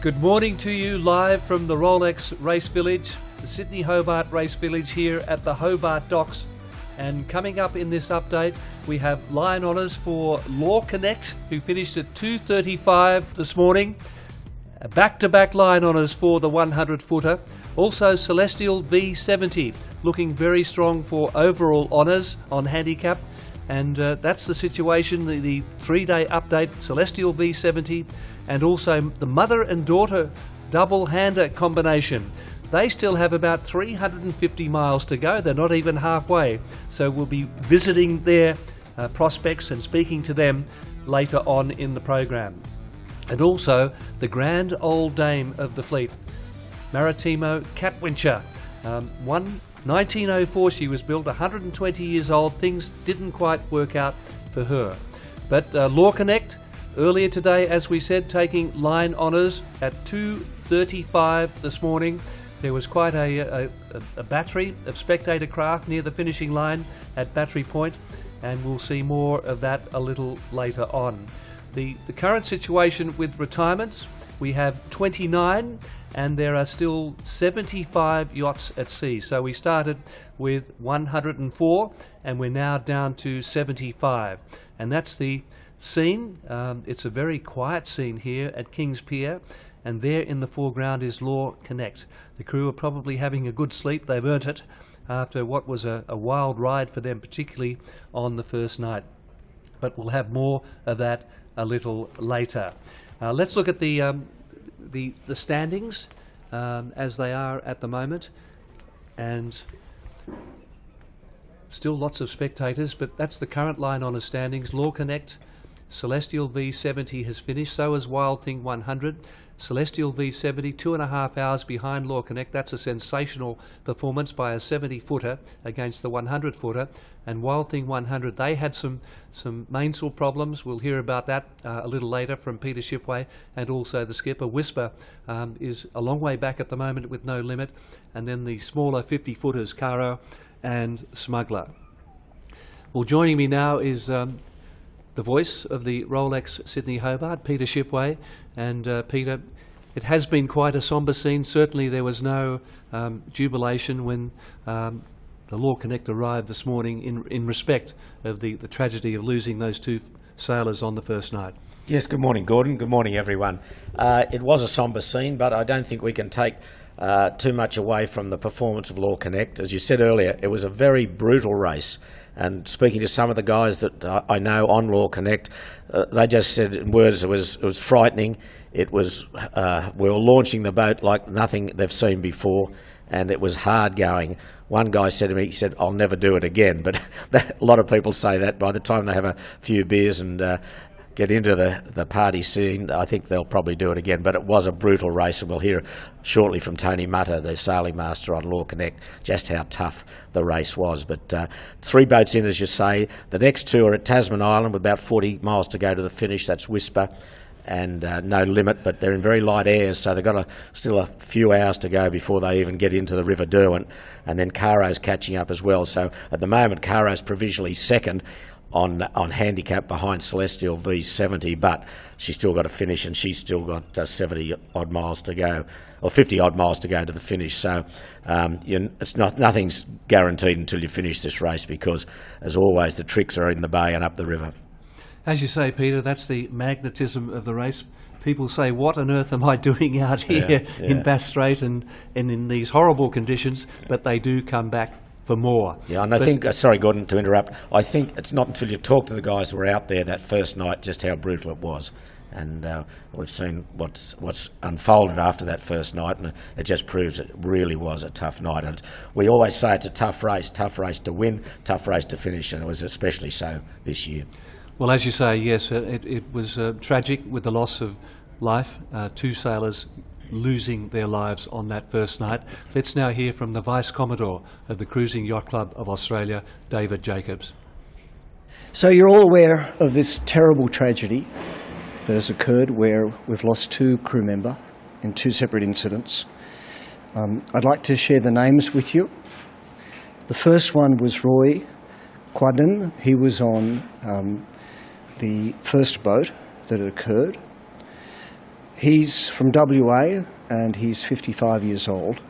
Good morning to you, live from the Rolex Race Village, the Sydney Hobart Race Village here at the Hobart Docks. And coming up in this update, we have line honours for LawConnect, who finished at 2:35 this morning. Back-to-back line honours for the 100-footer. Also Celestial V70, looking very strong for overall honours on handicap. And that's the situation, the three-day update, Celestial V70, and also the mother and daughter double-hander combination. They still have about 350 miles to go. They're not even halfway. So we'll be visiting their prospects and speaking to them later on in the program. And also the grand old dame of the fleet, Maritimo Katwinchar. 1904 she was built, 120 years old. Things didn't quite work out for her. But LawConnect, earlier today, as we said, taking line honours at 2:35 this morning. There was quite a battery of spectator craft near the finishing line at Battery Point, and we'll see more of that a little later on. The current situation with retirements, we have 29 and there are still 75 yachts at sea. So we started with 104 and we're now down to 75. And that's the scene. It's a very quiet scene here at Kings Pier, and there in the foreground is LawConnect. The crew are probably having a good sleep. They've earned it after what was a wild ride for them, particularly on the first night. But we'll have more of that a little later. Let's look at the standings as they are at the moment, and still lots of spectators, but that's the current line honour standings. LawConnect, Celestial V70 has finished, so has Wild Thing 100. Celestial V70 2.5 hours behind LawConnect. That's a sensational performance by a 70-footer against the 100-footer. And Wild Thing 100, they had some mainsail problems. We'll hear about that a little later from Peter Shipway, and also the skipper. Whisper is a long way back at the moment with No Limit. And then the smaller 50-footers, Caro and Smuggler. Well, joining me now is the voice of the Rolex Sydney Hobart, Peter Shipway. And Peter, it has been quite a sombre scene. Certainly there was no jubilation when the LawConnect arrived this morning in respect of the tragedy of losing those two sailors on the first night. Yes, good morning, Gordon. Good morning, everyone. It was a sombre scene, but I don't think we can take too much away from the performance of LawConnect. As you said earlier, it was a very brutal race. And speaking to some of the guys that I know on LawConnect, they just said in words it was frightening. It was we were launching the boat like nothing they've seen before, and it was hard going. One guy said to me, he said, "I'll never do it again." But a lot of people say that by the time they have a few beers and get into the party scene, I think they'll probably do it again. But it was a brutal race, and we'll hear shortly from Tony Mutter, the sailing master on LawConnect, just how tough the race was. But 3 boats in, as you say. The next 2 are at Tasman Island with about 40 miles to go to the finish. That's Whisper and No Limit, but they're in very light airs, so they've got still a few hours to go before they even get into the River Derwent. And then Caro's catching up as well. So at the moment, Caro's provisionally second on handicap behind Celestial V70, but she's still got to finish, and she's still got 70 odd miles to go, or 50 odd miles to go to the finish. So nothing's guaranteed until you finish this race, because as always the tricks are in the bay and up the river. As you say, Peter, that's the magnetism of the race. People say, what on earth am I doing out here in Bass Strait and in these horrible conditions? But they do come back for more. Yeah, and I think, sorry Gordon to interrupt, I think it's not until you talk to the guys who were out there that first night just how brutal it was. And we've seen what's unfolded after that first night, and it just proves it really was a tough night. And we always say it's a tough race to win, tough race to finish, and it was especially so this year. Well, as you say, yes, it was tragic with the loss of life, 2 sailors losing their lives on that first night. Let's now hear from the Vice Commodore of the Cruising Yacht Club of Australia, David Jacobs. So you're all aware of this terrible tragedy that has occurred where we've lost 2 crew members in 2 separate incidents. I'd like to share the names with you. The first one was Roy Quadden. He was on the first boat that had occurred. He's from WA and he's 55 years old.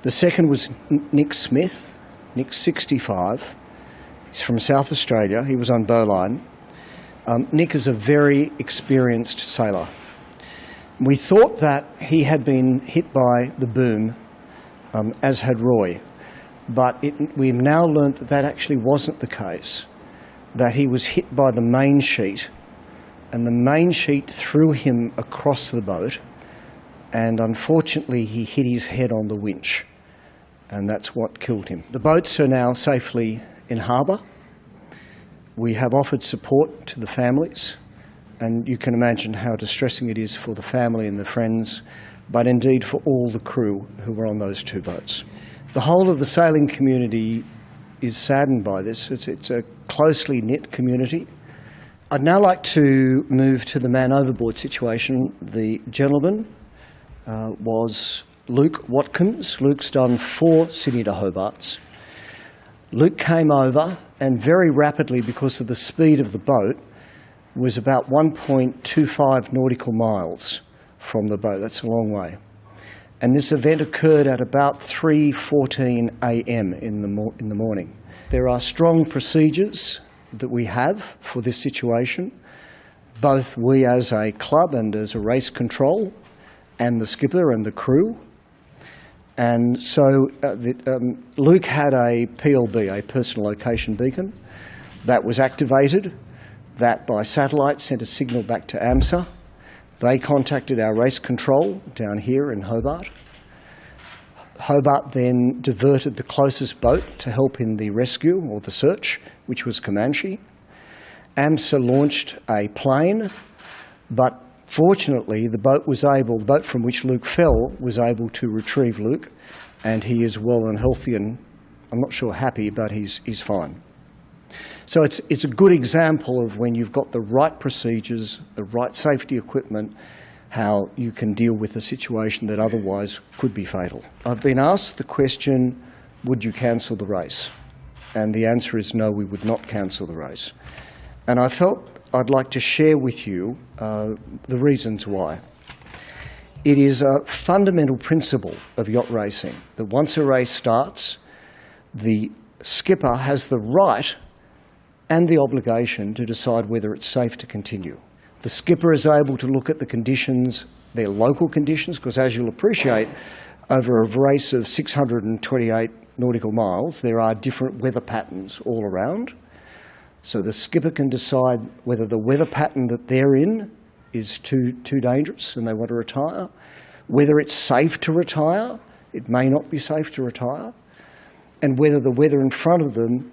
The second was Nick Smith. Nick's 65. He's from South Australia. He was on bowline. Nick is a very experienced sailor. We thought that he had been hit by the boom, as had Roy, but we've now learnt that that actually wasn't the case, that he was hit by the main sheet, and the main sheet threw him across the boat, and unfortunately he hit his head on the winch, and that's what killed him. The boats are now safely in harbour. We have offered support to the families, and you can imagine how distressing it is for the family and the friends, but indeed for all the crew who were on those two boats. The whole of the sailing community is saddened by this. It's a closely knit community. I'd now like to move to the man overboard situation. The gentleman was Luke Watkins. Luke's done 4 Sydney to Hobarts. Luke came over and very rapidly, because of the speed of the boat, was about 1.25 nautical miles from the boat. That's a long way. And this event occurred at about 3:14 a.m. in the morning. There are strong procedures that we have for this situation, both we as a club and as a race control, and the skipper and the crew. And so Luke had a PLB, a personal location beacon, that was activated, that by satellite sent a signal back to AMSA. They contacted our race control down here in Hobart. Hobart then diverted the closest boat to help in the rescue or the search, which was Comanche. AMSA launched a plane, but fortunately the boat from which Luke fell was able to retrieve Luke, and he is well and healthy, and I'm not sure happy, but he's fine. So it's a good example of when you've got the right procedures, the right safety equipment, how you can deal with a situation that otherwise could be fatal. I've been asked the question, would you cancel the race? And the answer is no, we would not cancel the race. And I felt I'd like to share with you the reasons why. It is a fundamental principle of yacht racing that once a race starts, the skipper has the right and the obligation to decide whether it's safe to continue. The skipper is able to look at the conditions, their local conditions, because as you'll appreciate, over a race of 628 nautical miles, there are different weather patterns all around. So the skipper can decide whether the weather pattern that they're in is too dangerous and they want to retire, whether it's safe to retire, it may not be safe to retire, and whether the weather in front of them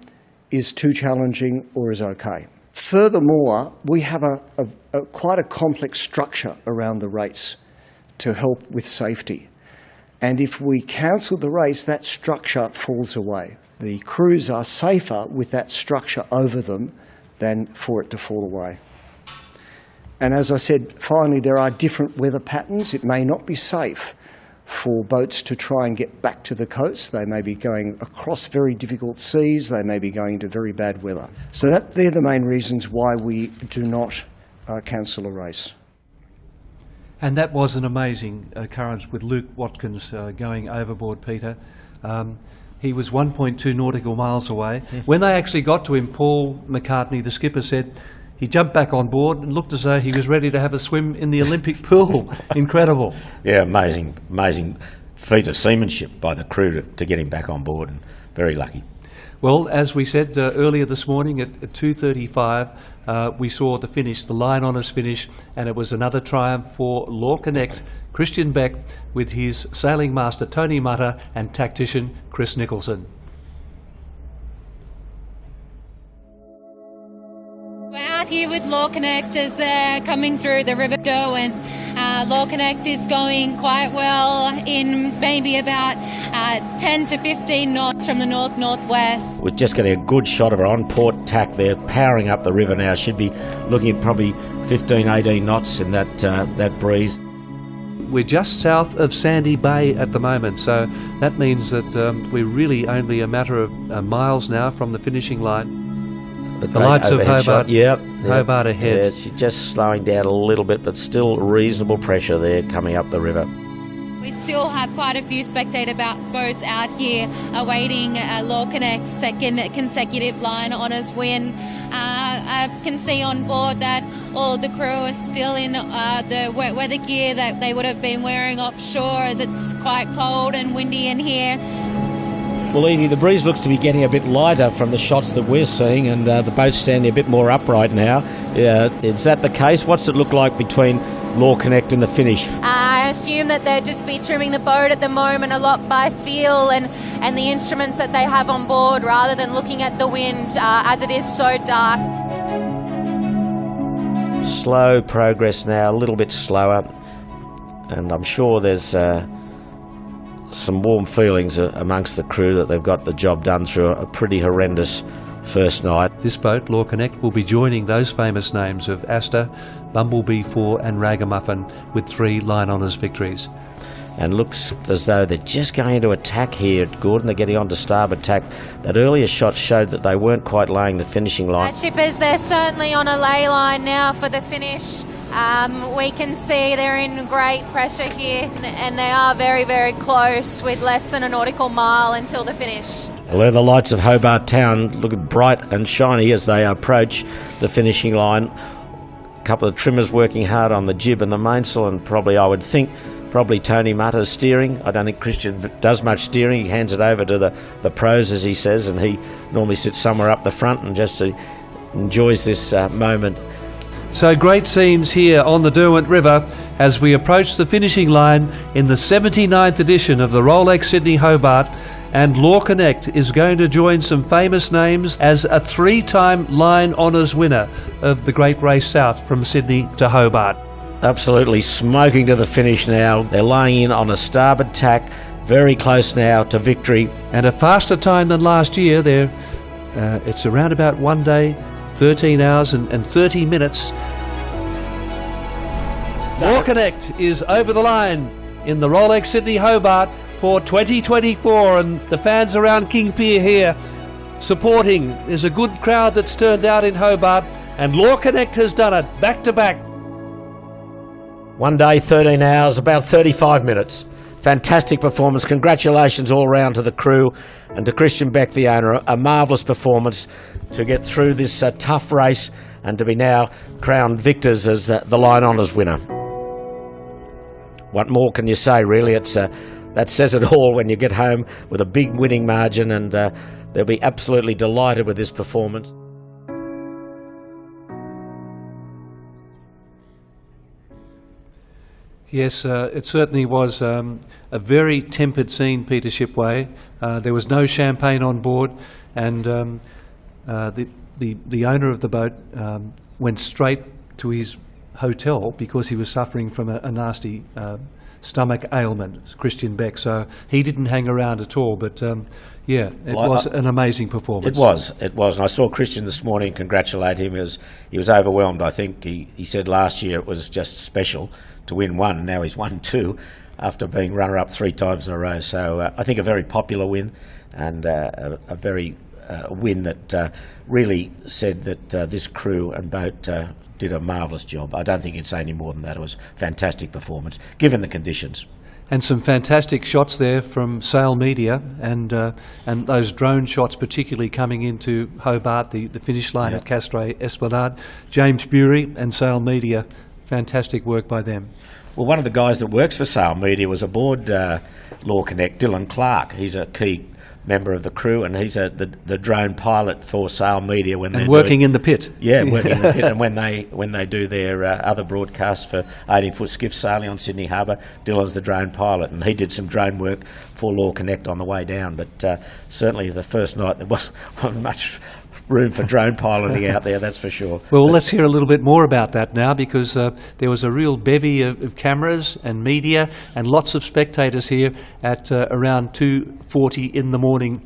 is too challenging or is okay. Furthermore, we have quite a complex structure around the race to help with safety. And if we cancel the race, that structure falls away. The crews are safer with that structure over them than for it to fall away. And as I said, finally, there are different weather patterns. It may not be safe for boats to try and get back to the coast. They may be going across very difficult seas. They may be going into very bad weather. So they're the main reasons why we do not cancel a race. And that was an amazing occurrence with Luke Watkins going overboard, Peter. He was 1.2 nautical miles away. Yes. When they actually got to him, Paul McCartney, the skipper, said he jumped back on board and looked as though he was ready to have a swim in the Olympic pool. Incredible. Yeah, amazing feat of seamanship by the crew to get him back on board, and very lucky. Well, as we said earlier this morning at 2:35, we saw the finish, the line honours finish, and it was another triumph for LawConnect, Christian Beck, with his sailing master Tony Mutter and tactician Chris Nicholson. We're out here with LawConnect as they're coming through the River Doe, and LawConnect is going quite well in maybe about 10 to 15 knots from the north-northwest. We're just getting a good shot of her on port tack there, powering up the river now. Should be looking at probably 15, 18 knots in that breeze. We're just south of Sandy Bay at the moment, so that means that we're really only a matter of miles now from the finishing line. The lights of Hobart. Yep. Hobart ahead. Yeah, she's just slowing down a little bit, but still reasonable pressure there coming up the river. We still have quite a few spectator boats out here awaiting LawConnect's second consecutive line honours win. I can see on board that all the crew are still in the wet weather gear that they would have been wearing offshore, as it's quite cold and windy in here. Well, Edie, the breeze looks to be getting a bit lighter from the shots that we're seeing, and the boat's standing a bit more upright now. Is that the case? What's it look like between LawConnect and the finish? I assume that they'll just be trimming the boat at the moment a lot by feel and the instruments that they have on board, rather than looking at the wind as it is so dark. Slow progress now, a little bit slower, and I'm sure there's some warm feelings amongst the crew that they've got the job done through a pretty horrendous first night. This boat, LawConnect, will be joining those famous names of Asta, Bumblebee 4 and Ragamuffin with 3 line honours victories. And looks as though they're just going to attack here, Gordon. They're getting on to starboard tack. That earlier shot showed that they weren't quite laying the finishing line. Shippers, they're certainly on a ley line now for the finish. We can see they're in great pressure here, and they are very, very close, with less than a nautical mile until the finish. Well, there the lights of Hobart Town look bright and shiny as they approach the finishing line. A couple of trimmers working hard on the jib and the mainsail, and probably, I would think, Tony Mutter's steering. I don't think Christian does much steering. He hands it over to the pros, as he says, and he normally sits somewhere up the front and just enjoys this moment. So great scenes here on the Derwent River as we approach the finishing line in the 79th edition of the Rolex Sydney Hobart, and LawConnect is going to join some famous names as a 3-time line honours winner of the Great Race South from Sydney to Hobart. Absolutely smoking to the finish now. They're laying in on a starboard tack, very close now to victory. And a faster time than last year. It's around about 1 day, 13 hours and 30 minutes. LawConnect is over the line in the Rolex Sydney Hobart for 2024, and the fans around King Pier here supporting. There's a good crowd that's turned out in Hobart, and LawConnect has done it back to back. 1 day, 13 hours, about 35 minutes. Fantastic performance. Congratulations all round to the crew and to Christian Beck, the owner. A marvellous performance to get through this tough race and to be now crowned victors as the line honours winner. What more can you say, really? That says it all when you get home with a big winning margin, and they'll be absolutely delighted with this performance. Yes, it certainly was a very tempered scene, Peter Shipway. There was no champagne on board, and the owner of the boat went straight to his hotel because he was suffering from a nasty stomach ailment, Christian Beck. So he didn't hang around at all, but yeah, it was an amazing performance. It was. And I saw Christian this morning congratulate him. He was overwhelmed, I think. He said last year it was just special to win one, and now he's won 2 after being runner-up 3 times in a row. So I think a very popular win, and a very win that really said that this crew and boat did a marvellous job. I don't think you'd say any more than that. It was a fantastic performance, given the conditions. And some fantastic shots there from Sail Media, and those drone shots particularly coming into Hobart, the finish line at Castray Esplanade. James Bury and Sail Media, fantastic work by them. Well, one of the guys that works for Sail Media was aboard LawConnect, Dylan Clark. He's a key member of the crew, and he's the drone pilot for Sail Media when they're working in the pit. Yeah, working in the pit, and when they do their other broadcasts for 18-foot skiff sailing on Sydney Harbour, Dylan's the drone pilot, and he did some drone work for LawConnect on the way down. But certainly the first night there wasn't much room for drone piloting out there, that's for sure. Well, let's hear a little bit more about that now, because there was a real bevy of cameras and media and lots of spectators here at around 2:40 in the morning.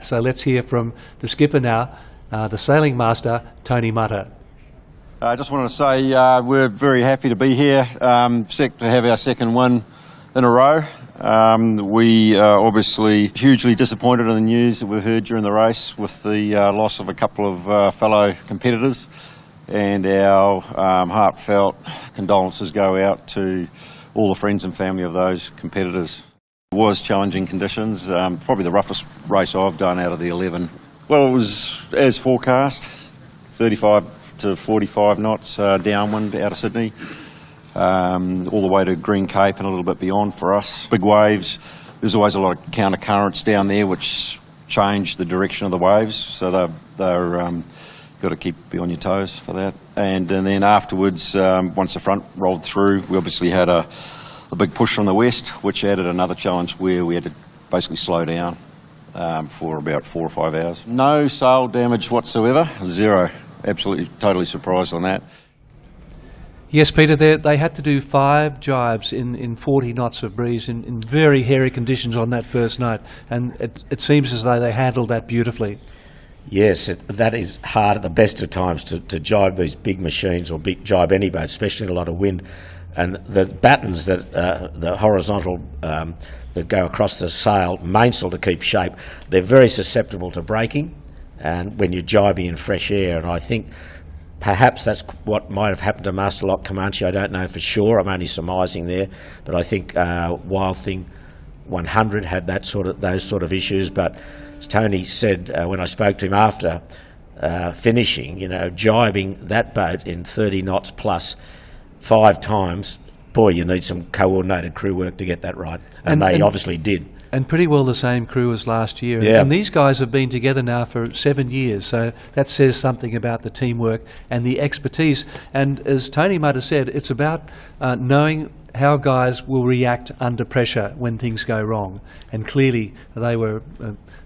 So let's hear from the skipper now, the sailing master, Tony Mutter. I just wanted to say we're very happy to be here, to have our second win in a row. We are obviously hugely disappointed in the news that we've heard during the race with the loss of a couple of fellow competitors, and our heartfelt condolences go out to all the friends and family of those competitors. It was challenging conditions, probably the roughest race I've done out of the 11. Well, it was as forecast, 35 to 45 knots downwind out of Sydney. All the way to Green Cape and a little bit beyond for us. Big waves, there's always a lot of counter currents down there which change the direction of the waves, so they're got to be on your toes for that. And then afterwards, once the front rolled through, we obviously had a big push from the west, which added another challenge where we had to basically slow down for about 4 or 5 hours. No sail damage whatsoever, zero. Absolutely, totally surprised on that. Yes, Peter, they had to do 5 jibes in 40 knots of breeze in very hairy conditions on that first night, and it seems as though they handled that beautifully. Yes, that is hard at the best of times to jibe these big machines or jibe any boat, especially in a lot of wind. And the battens, the horizontal that go across the sail, mainsail to keep shape, they're very susceptible to breaking, and when you're jibing in fresh air, and I think perhaps that's what might have happened to Masterlock Comanche. I don't know for sure. I'm only surmising there, but I think Wild Thing 100 had those sort of issues. But as Tony said when I spoke to him after finishing, jibing that boat in 30 knots plus 5 times, boy, you need some coordinated crew work to get that right, and they obviously did. And pretty well the same crew as last year. Yeah. And these guys have been together now for 7 years, so that says something about the teamwork and the expertise. And as Tony might have said, it's about knowing how guys will react under pressure when things go wrong. And clearly they were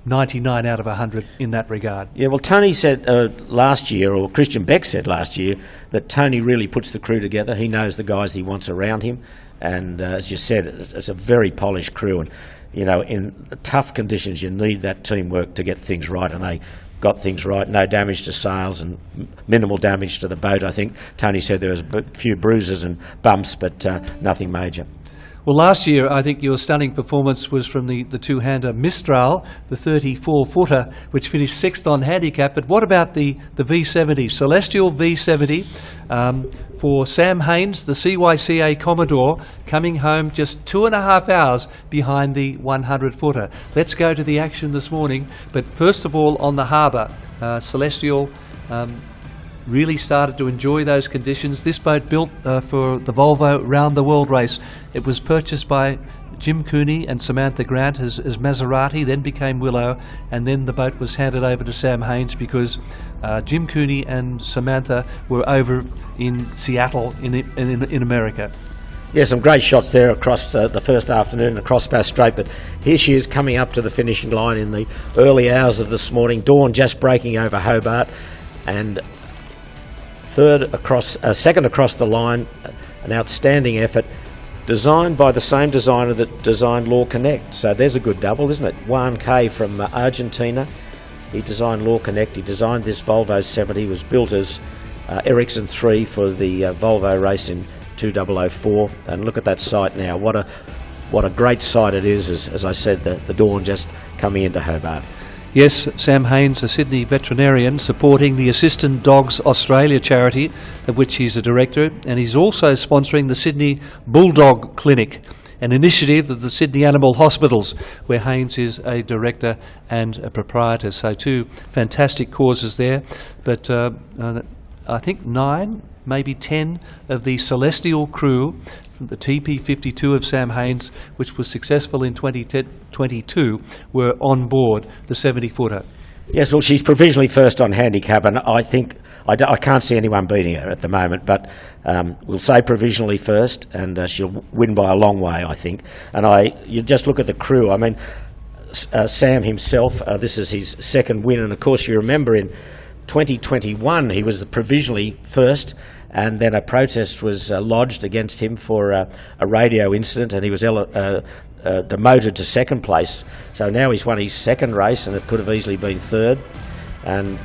99 out of 100 in that regard. Yeah, well, Tony said last year, or Christian Beck said last year, that Tony really puts the crew together. He knows the guys he wants around him. And as you said, it's a very polished crew. And in tough conditions, you need that teamwork to get things right, and they got things right. No damage to sails and minimal damage to the boat. I think Tony said there was a few bruises and bumps, but nothing major. Well, last year, I think your stunning performance was from the two-hander Mistral, the 34-footer, which finished 6th on handicap. But what about the V70, Celestial V70, for Sam Haynes, the CYCA Commodore, coming home just 2.5 hours behind the 100-footer. Let's go to the action this morning. But first of all, on the harbour, Celestial really started to enjoy those conditions. This boat built for the Volvo Round the World race. It was purchased by Jim Cooney and Samantha Grant as Maserati, then became Willow, and then the boat was handed over to Sam Haynes because Jim Cooney and Samantha were over in Seattle in America. Yeah, some great shots there across the first afternoon across Bass Strait, but here she is coming up to the finishing line in the early hours of this morning. Dawn just breaking over Hobart, and second across the line. An outstanding effort, designed by the same designer that designed LawConnect. So there's a good double, isn't it? Juan K from Argentina. He designed LawConnect. He designed this Volvo 70. It was built as Ericsson 3 for the Volvo race in 2004. And look at that sight now. What a great sight it is, as I said, the dawn just coming into Hobart. Yes, Sam Haynes, a Sydney veterinarian, supporting the Assistant Dogs Australia charity, of which he's a director, and he's also sponsoring the Sydney Bulldog Clinic, an initiative of the Sydney Animal Hospitals, where Haynes is a director and a proprietor. So 2 fantastic causes there. But I think 9, maybe 10 of the Celestial crew from the TP52 of Sam Haynes, which was successful in 2022, were on board the 70-footer. Yes, well, she's provisionally first on handicap, and I think I can't see anyone beating her at the moment, but we'll say provisionally first, and she'll win by a long way, I think. And you just look at the crew. I mean, Sam himself, this is his 2nd win, and of course you remember in 2021 he was the provisionally first, and then a protest was lodged against him for a radio incident, and he was demoted to 2nd place. So now he's won his 2nd race, and it could have easily been 3rd. And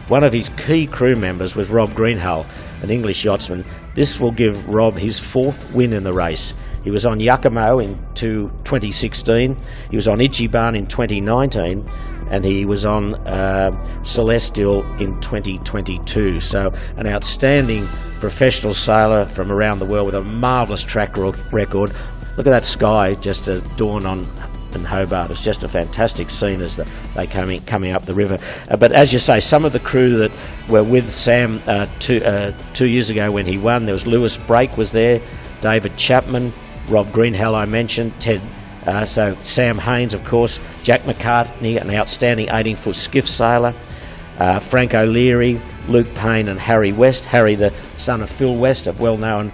one of his key crew members was Rob Greenhull, an English yachtsman. This will give Rob his 4th win in the race. He was on Yakumo in 2016. He was on Ichiban in 2019. And he was on Celestial in 2022. So an outstanding professional sailor from around the world with a marvellous track record. Look at that sky just dawn on in Hobart. It's just a fantastic scene as they coming up the river. But as you say, some of the crew that were with Sam 2 years ago when he won, there was Lewis Brake was there, David Chapman, Rob Greenhell I mentioned, Ted. So Sam Haynes, of course, Jack McCartney, an outstanding 18-foot skiff sailor, Frank O'Leary, Luke Payne and Harry West. Harry, the son of Phil West, a well-known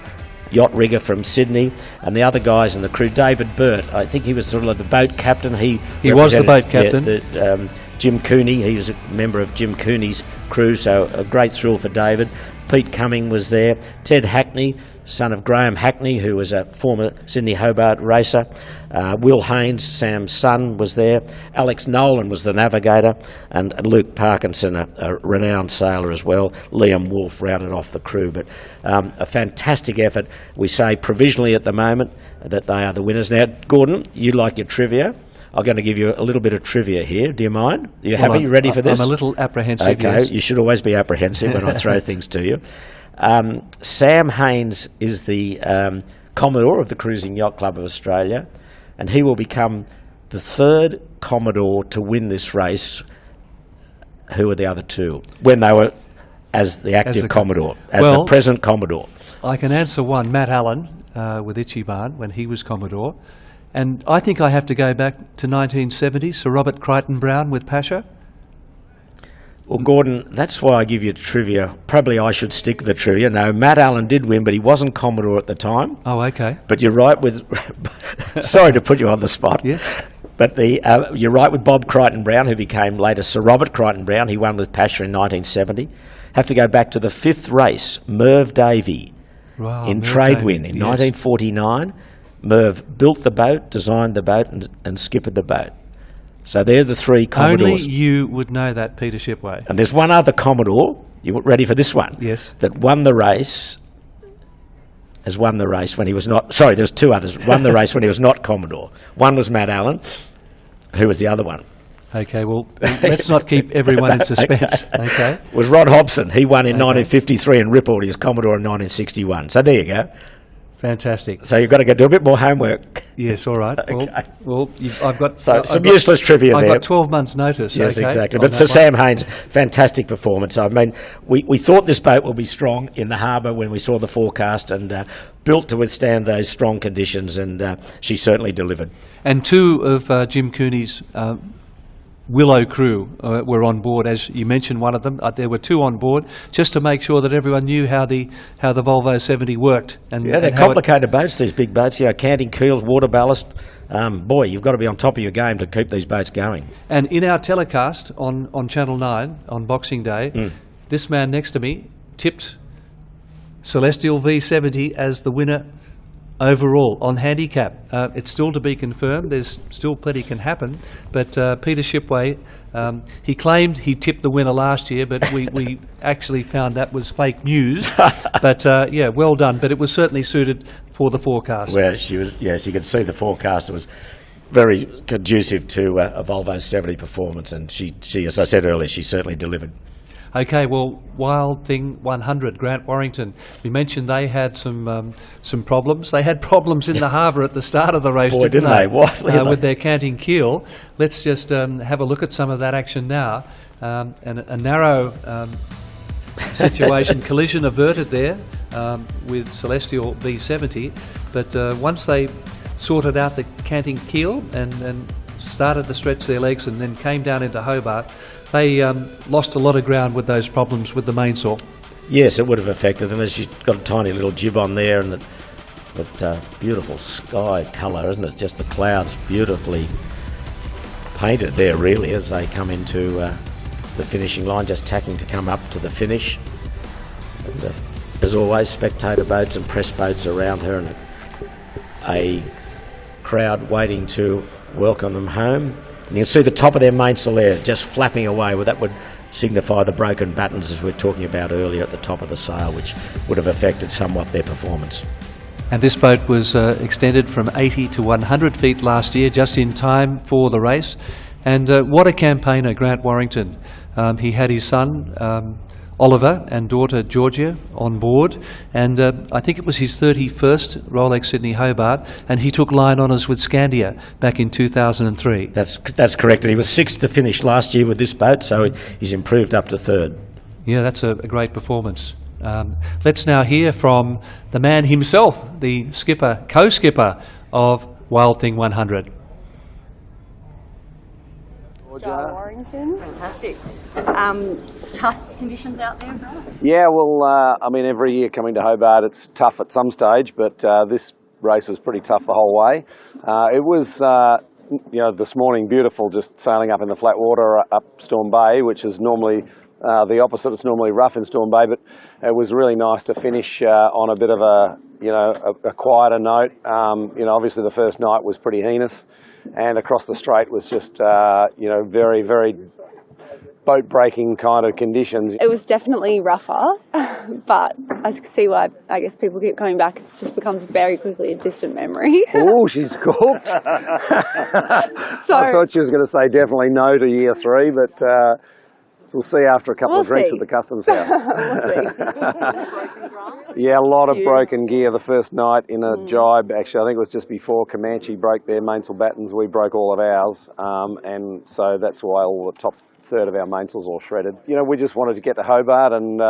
yacht rigger from Sydney, and the other guys in the crew. David Burt, I think he was sort of the boat captain. He was the boat captain. Jim Cooney, he was a member of Jim Cooney's crew, so a great thrill for David. Pete Cumming was there. Ted Hackney, son of Graham Hackney, who was a former Sydney Hobart racer. Will Haynes, Sam's son, was there. Alex Nolan was the navigator, and Luke Parkinson, a renowned sailor as well. Liam Wolfe rounded off the crew. But a fantastic effort. We say provisionally at the moment that they are the winners. Now, Gordon, you like your trivia. I'm going to give you a little bit of trivia here. Do you mind? Are you happy? You ready for this? I'm a little apprehensive. Okay, yes. You should always be apprehensive when I throw things to you. Sam Haynes is the Commodore of the Cruising Yacht Club of Australia, and he will become the third Commodore to win this race. Who are the other two? When they were as the active Commodore, as the present Commodore. I can answer one. Matt Allen with Ichiban when he was Commodore. And I think I have to go back to 1970, Sir Robert Crichton Brown with Pasha. Well, Gordon, that's why I give you trivia. Probably I should stick to the trivia. No, Matt Allen did win, but he wasn't Commodore at the time. Oh, okay. But you're right with... Sorry to put you on the spot. Yes. But you're right with Bob Crichton Brown, who became later Sir Robert Crichton Brown. He won with Pasha in 1970. Have to go back to the fifth race, Merv Davey, in Tradewin in 1949. Merv built the boat, designed the boat, and skippered the boat. So they're the three Commodores. Only you would know that, Peter Shipway. And there's one other Commodore, you ready for this one? Yes. That won the race, has won the race when he was not... Sorry, there's two others. Won the race when he was not Commodore. One was Matt Allen. Who was the other one? Okay, well, let's not keep everyone in suspense. Okay. It was Rod Hobson. He won in 1953 and Ripple. He was Commodore in 1961. So there you go. Fantastic. So you've got to do a bit more homework. Yes, all right. Okay. Well, I've got some useless trivia there. I've got 12 months' notice. Yes, okay, exactly. But so Sam Haynes, fantastic performance. I mean, we thought this boat would be strong in the harbour when we saw the forecast, and built to withstand those strong conditions, and she certainly delivered. And two of Jim Cooney's Willow crew were on board, as you mentioned. One of them, there were two on board, just to make sure that everyone knew how the Volvo 70 worked. And they're complicated boats, these big boats. Canting keels, water ballast. Boy, you've got to be on top of your game to keep these boats going. And in our telecast on Channel 9 on Boxing Day, this man next to me tipped Celestial V70 as the winner overall on handicap. It's still to be confirmed. There's still plenty can happen. But Peter Shipway, he claimed he tipped the winner last year, but we actually found that was fake news. But well done. But it was certainly suited for the forecast. Well, she was. Yes, you could see the forecast. It was very conducive to a Volvo 70 performance, and she, as I said earlier, she certainly delivered. Okay, well, Wild Thing 100, Grant Warrington. We mentioned they had some problems. They had problems in the harbour at the start of the race, didn't they? What? With their canting keel. Let's just have a look at some of that action now. And a narrow situation, collision averted there with Celestial V70. But once they sorted out the canting keel and started to stretch their legs and then came down into Hobart, they lost a lot of ground with those problems with the mainsail. Yes, it would have affected them, as you've got a tiny little jib on there, and that beautiful sky colour, isn't it? Just the clouds beautifully painted there, really, as they come into the finishing line, just tacking to come up to the finish. And, as always, spectator boats and press boats around her, and a crowd waiting to welcome them home. And you can see the top of their mainsail there just flapping away. Well, that would signify the broken battens, as we were talking about earlier, at the top of the sail, which would have affected somewhat their performance. And this boat was extended from 80 to 100 feet last year, just in time for the race. And what a campaigner, Grant Warrington. He had his son, Oliver, and daughter Georgia on board, and I think it was his 31st Rolex Sydney Hobart, and he took line honours with Scandia back in 2003. That's correct. And he was 6th to finish last year with this boat, so he's improved up to 3rd. Yeah, that's a great performance. Let's now hear from the man himself, the skipper, co-skipper of Wild Thing 100. Warrington. Fantastic. Tough conditions out there, brother? Yeah, well, I mean, every year coming to Hobart, it's tough at some stage, but this race was pretty tough the whole way. It was, this morning beautiful, just sailing up in the flat water up Storm Bay, which is normally the opposite. It's normally rough in Storm Bay, but it was really nice to finish on a bit of a quieter note. Obviously the first night was pretty heinous, and across the strait was just, very, very boat-breaking kind of conditions. It was definitely rougher, but I can see why, I guess, people keep coming back. It just becomes very quickly a distant memory. Oh, she's cooked. So, I thought she was going to say definitely no to year 3, but we'll see after a couple of drinks at the customs house. Yeah, a lot of broken gear the first night in a jibe. Actually, I think it was just before Comanche broke their mainsail battens. We broke all of ours, and so that's why all the top third of our mainsails all shredded. We just wanted to get to Hobart, and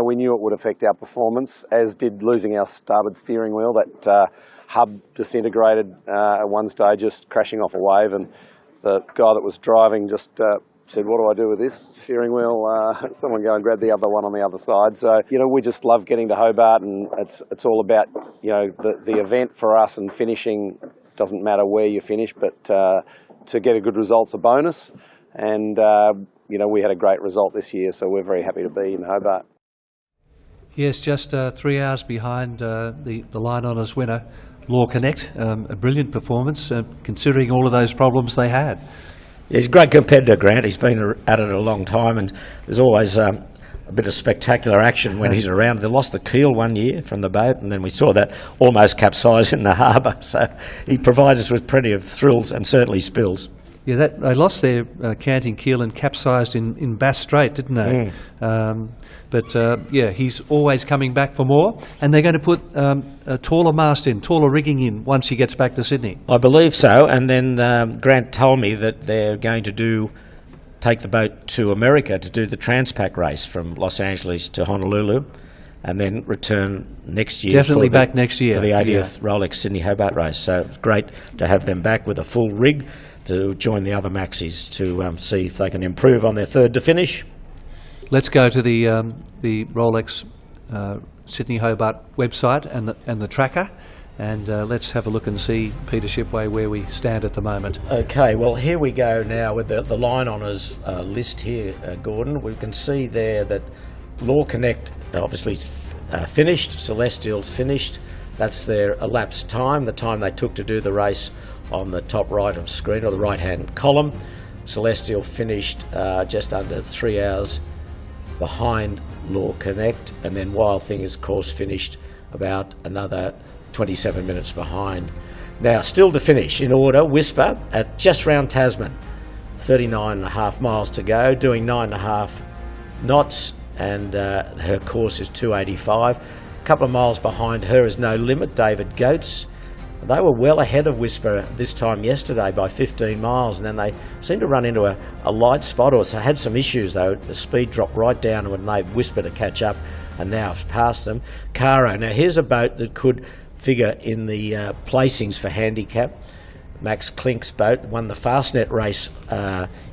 we knew it would affect our performance, as did losing our starboard steering wheel. That hub disintegrated at one stage, just crashing off a wave, and the guy that was driving just said, "What do I do with this steering wheel?" Someone go and grab the other one on the other side. So, we just love getting to Hobart, and it's all about, the event for us, and finishing doesn't matter where you finish, but to get a good result's a bonus. And, we had a great result this year, so we're very happy to be in Hobart. Yes, just 3 hours behind the line honours winner, LawConnect. A brilliant performance, considering all of those problems they had. Yeah, he's a great competitor, Grant. He's been at it a long time, and there's always a bit of spectacular action when he's around. They lost the keel one year from the boat, and then we saw that almost capsize in the harbour. So he provides us with plenty of thrills and certainly spills. Yeah, they lost their canting keel and capsized in Bass Strait, didn't they? He's always coming back for more, and they're going to put a taller mast in, taller rigging in, once he gets back to Sydney. I believe so, and then Grant told me that they're going to take the boat to America to do the Transpac race from Los Angeles to Honolulu, and then return next year. Definitely back next year. For the 80th Rolex Sydney Hobart race. So it's great to have them back with a full rig to join the other maxis to see if they can improve on their 3rd to finish. Let's go to the Rolex Sydney Hobart website and the tracker, and let's have a look and see, Peter Shipway, where we stand at the moment. Okay, well, here we go now with the line honours list here, Gordon. We can see there that LawConnect obviously finished, Celestial's finished. That's their elapsed time, the time they took to do the race on the top right of screen, or the right-hand column. Celestial finished just under 3 hours behind LawConnect, and then Wild Thing, of course, finished about another 27 minutes behind. Now, still to finish in order, Whisper at just round Tasman, 39.5 miles to go, doing 9.5 knots, and her course is 285. A couple of miles behind her is No Limit, David Goetz. They were well ahead of Whisper this time yesterday by 15 miles, and then they seemed to run into a light spot, or had some issues though. The speed dropped right down when they Whisper to catch up, and now it's past them. Caro, now here's a boat that could figure in the placings for handicap. Max Klink's boat won the Fastnet race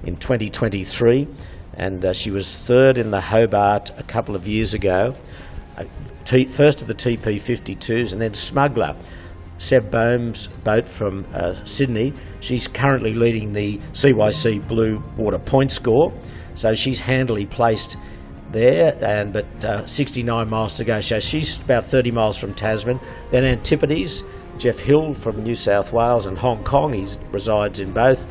in 2023, and she was 3rd in the Hobart a couple of years ago. First of the TP52s, and then Smuggler, Seb Boehm's boat from Sydney. She's currently leading the CYC Blue Water point score, so she's handily placed there, but 69 miles to go, so she's about 30 miles from Tasman. Then Antipodes, Jeff Hill from New South Wales and Hong Kong, he resides in both.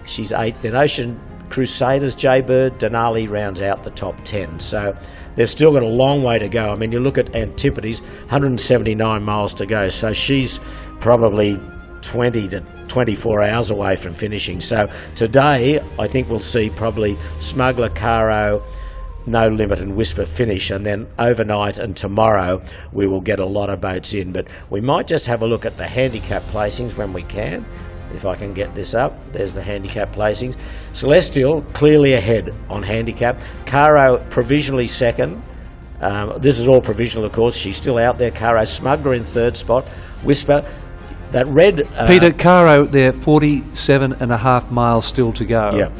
She's 8th. Then Ocean Crusaders, Jaybird, Denali rounds out the top 10. So they've still got a long way to go. I mean, you look at Antipodes, 179 miles to go. So she's probably 20 to 24 hours away from finishing. So today, I think we'll see probably Smuggler, Caro, No Limit and Whisper finish, and then overnight and tomorrow we will get a lot of boats in. But we might just have a look at the handicap placings when we can. If I can get this up, there's the handicap placings. Celestial clearly ahead on handicap. Caro provisionally second. This is all provisional, of course. She's still out there. Caro. Smuggler in third spot. Whisper. That red... Peter, Caro, they're 47.5 miles still to go. Yeah.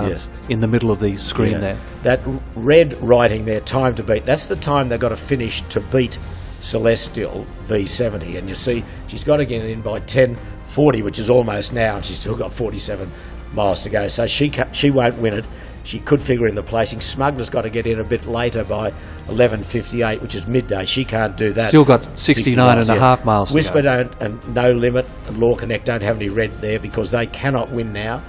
Yes. In the middle of the screen there. That red writing there, time to beat. That's the time they've got to finish to beat Celestial V70. And you see, she's got to get in by 10:40, which is almost now, and she's still got 47 miles to go. So she won't win it. She could figure in the placing. Smuggler's got to get in a bit later by 11:58, which is midday. She can't do that. Still got 69.5 miles to Whisper go. don't, and No Limit and LawConnect don't have any red there because they cannot win now.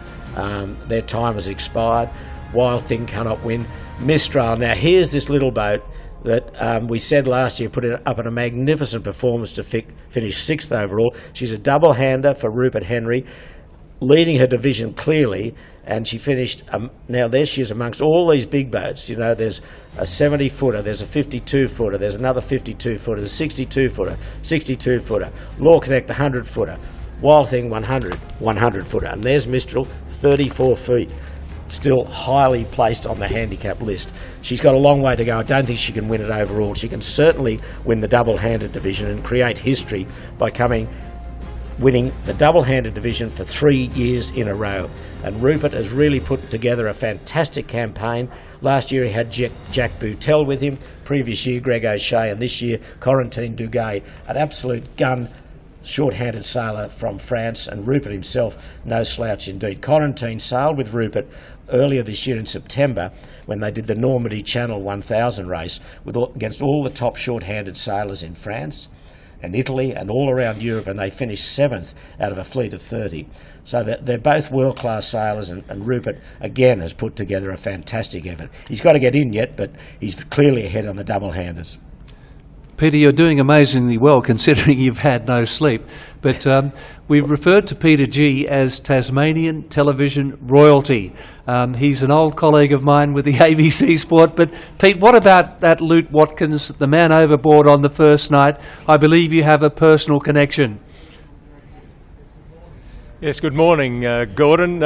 Their time has expired. Wild Thing cannot win. Mistral. Now here's this little boat that we said last year put it up in a magnificent performance to finish 6th overall. She's a double-hander for Rupert Henry, leading her division clearly, and she finished, now there she is amongst all these big boats. You know, there's a 70-footer, there's a 52-footer, there's another 52-footer, there's a 62-footer, 62-footer, LawConnect 100-footer, Wild Thing 100-footer, and there's Mistral, 34 feet. Still highly placed on the handicap list. She's got a long way to go. I don't think she can win it overall. She can certainly win the double-handed division and create history by winning the double-handed division for 3 years in a row. And Rupert has really put together a fantastic campaign. Last year he had Jack Boutel with him, previous year Greg O'Shea, and this year Corentin Duguay, an absolute gun short-handed sailor from France, and Rupert himself, no slouch indeed. Corentin sailed with Rupert earlier this year in September when they did the Normandy Channel 1000 race against all the top short-handed sailors in France and Italy and all around Europe, and they finished 7th out of a fleet of 30. So they're both world-class sailors, and Rupert, again, has put together a fantastic effort. He's got to get in yet, but he's clearly ahead on the double-handers. Peter, you're doing amazingly well considering you've had no sleep. But we've referred to Peter G as Tasmanian television royalty. He's an old colleague of mine with the ABC Sport. But Pete, what about that Luke Watkins, the man overboard on the first night? I believe you have a personal connection. Yes, good morning, Gordon.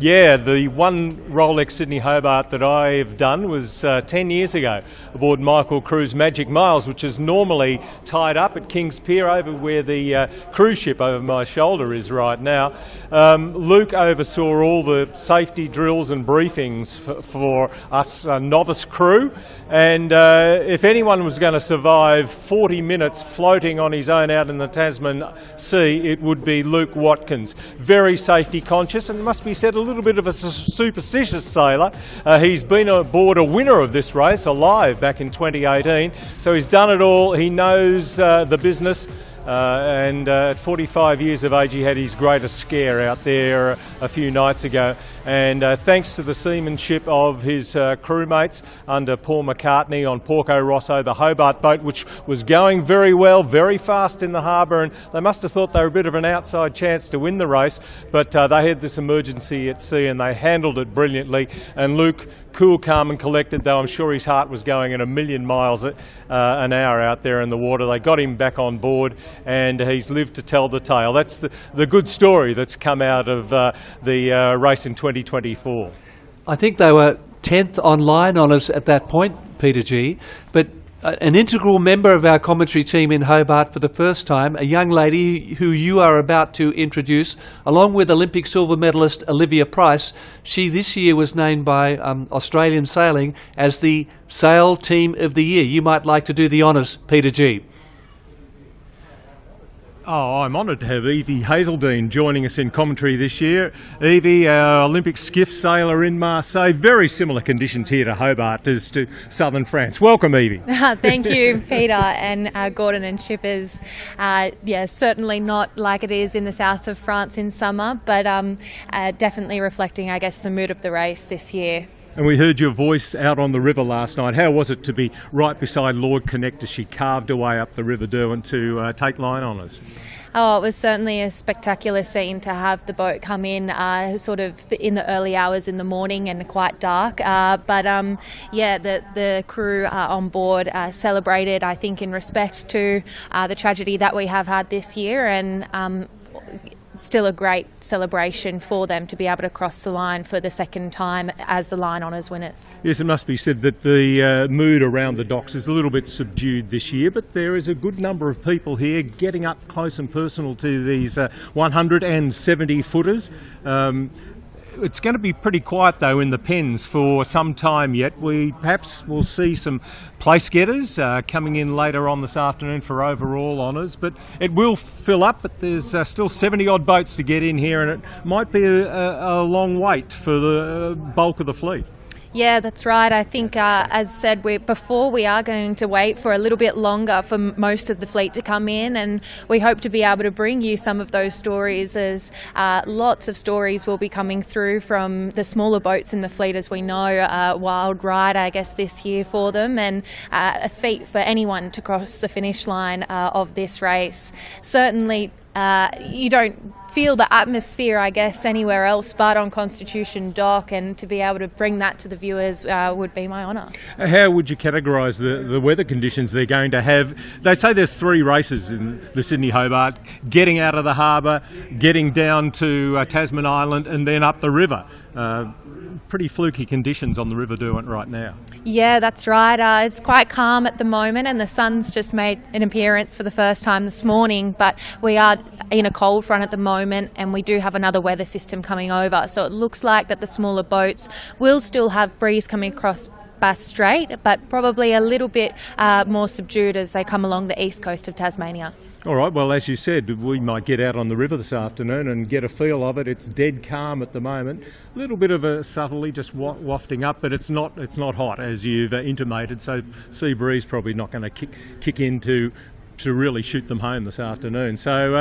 Yeah, the one Rolex Sydney Hobart that I've done was 10 years ago aboard Michael Crew's Magic Miles, which is normally tied up at Kings Pier over where the cruise ship over my shoulder is right now. Luke oversaw all the safety drills and briefings for us novice crew, and if anyone was going to survive 40 minutes floating on his own out in the Tasman Sea, it would be Luke Watkins. Very safety conscious, and must be said a little bit of a superstitious sailor. He's been aboard a winner of this race, alive, back in 2018, so he's done it all. He knows the business. And at 45 years of age he had his greatest scare out there a few nights ago, and thanks to the seamanship of his crewmates under Paul McCartney on Porco Rosso, the Hobart boat, which was going very well, very fast in the harbour, and they must have thought they were a bit of an outside chance to win the race, but they had this emergency at sea and they handled it brilliantly. And Luke, cool, calm and collected, though I'm sure his heart was going at 1,000,000 miles an hour out there in the water. They got him back on board, and he's lived to tell the tale. That's the good story that's come out of the race in 2024. I think they were 10th on line honours at that point, Peter G. But an integral member of our commentary team in Hobart for the first time, a young lady who you are about to introduce, along with Olympic silver medalist Olivia Price. She this year was named by Australian Sailing as the Sail Team of the Year. You might like to do the honours, Peter G. Oh, I'm honoured to have Evie Hazeldine joining us in commentary this year. Evie, our Olympic skiff sailor in Marseille. Very similar conditions here to Hobart as to southern France. Welcome, Evie. Thank you, Peter and Gordon and shippers. Certainly not like it is in the south of France in summer, but definitely reflecting, I guess, the mood of the race this year. And we heard your voice out on the river last night. How was it to be right beside LawConnect as she carved away up the River Derwent to take line honours? Oh, it was certainly a spectacular scene to have the boat come in sort of in the early hours in the morning and quite dark. The crew on board celebrated, I think, in respect to the tragedy that we have had this year, and still a great celebration for them to be able to cross the line for the second time as the line honours winners. Yes, it must be said that the mood around the docks is a little bit subdued this year, but there is a good number of people here getting up close and personal to these 170 footers. It's going to be pretty quiet though in the pens for some time yet. We perhaps will see some place getters coming in later on this afternoon for overall honours, but it will fill up. But there's still 70 odd boats to get in here, and it might be a long wait for the bulk of the fleet. Yeah, that's right. I think, as said before, we are going to wait for a little bit longer for most of the fleet to come in, and we hope to be able to bring you some of those stories, as lots of stories will be coming through from the smaller boats in the fleet, as we know. Wild ride, I guess, this year for them, and a feat for anyone to cross the finish line of this race. Certainly, you don't feel the atmosphere, I guess, anywhere else but on Constitution Dock, and to be able to bring that to the viewers would be my honour. How would you categorise the weather conditions they're going to have? They say there's 3 races in the Sydney Hobart: getting out of the harbour, getting down to Tasman Island, and then up the river. Pretty fluky conditions on the River Derwent right now. Yeah, that's right. It's quite calm at the moment, and the sun's just made an appearance for the first time this morning, but we are in a cold front at the moment, and we do have another weather system coming over, so it looks like that the smaller boats will still have breeze coming across Bass Strait, but probably a little bit more subdued as they come along the east coast of Tasmania. All right, well, as you said, we might get out on the river this afternoon and get a feel of it. It's dead calm at the moment. A little bit of a southerly just wafting up, but it's not hot, as you've intimated, so sea breeze probably not going to kick in to really shoot them home this afternoon. So